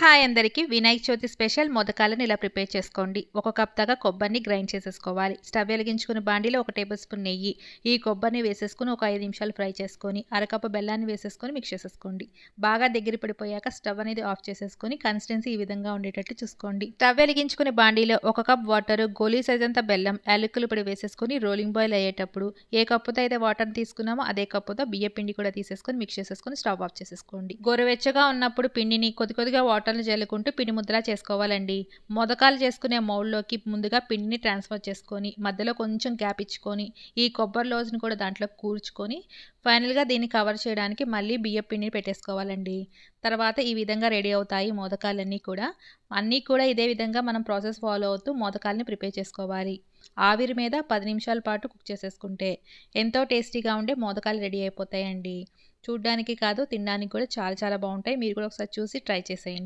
Hi అందరికీ Vinayaka Chavithi special మోదకాలను ఇలా prepare చేసుకోండి. ఒక కప్ దాకా కొబ్బరిని గ్రైండ్ చేసేసుకోవాలి. స్టవ్ వెలిగించుకుని బాండీలో 1 టేబుల్ స్పూన్ నెయ్యి, ఈ కొబ్బరిని వేసేసుకొని ఒక 5 నిమిషాలు ఫ్రై చేసుకొని అరకప్పు బెల్లాన్ని వేసేసుకొని మిక్స్ చేసేసుకోండి. బాగా దగ్గర పడిపోయాక స్టవ్ అనేది ఆఫ్ చేసేసుకొని కన్సిస్టెన్సీ ఈ విధంగా ఉండేటట్టు చూసుకోండి. స్టవ్ వెలిగించుకుని బాండీలో 1 కప్ వాటర్, గోలీ సైజ్ అంతా బెల్లం, యాలకుల పొడి వేసేసుకొని రోలింగ్ బాయిల్ అయ్యేటప్పుడు ఏ కప్పుతో అయితే వాటర్ తీసుకున్నామో అదే కప్పుతో బియ్య పిండి కూడా తీసేసుకొని మిక్స్ చేసేసుకొని స్టవ్ ఆఫ్ చేసేసుకోండి. గోరువెచ్చగా ఉన్నప్పుడు పిండిని కొద్దిగా వాటర్లు జల్లుకుంటూ పిండి ముద్దలా చేసుకోవాలండి. మోదకాలు చేసుకునే మౌల్డ్లోకి ముందుగా పిండిని ట్రాన్స్ఫర్ చేసుకొని మధ్యలో కొంచెం గ్యాప్ ఇచ్చుకొని ఈ కొబ్బరి లోజుని కూడా దాంట్లో కూర్చుకొని ఫైనల్గా దీన్ని కవర్ చేయడానికి మళ్ళీ బియ్య పిండిని పెట్టేసుకోవాలండి. తర్వాత ఈ విధంగా రెడీ అవుతాయి మోదకాలన్నీ కూడా. అన్నీ కూడా ఇదే విధంగా మనం ప్రాసెస్ ఫాలో అవుతూ మోదకాలని ప్రిపేర్ చేసుకోవాలి. ఆవిరి మీద 10 నిమిషాల పాటు కుక్ చేసేసుకుంటే ఎంతో టేస్టీగా ఉండే మోదకాలు రెడీ అయిపోతాయండి. చూడ్డానికి కాదు, తినడానికి కూడా చాలా బాగుంటాయి. మీరు కూడా ఒకసారి చూసి ట్రై చేసేయండి.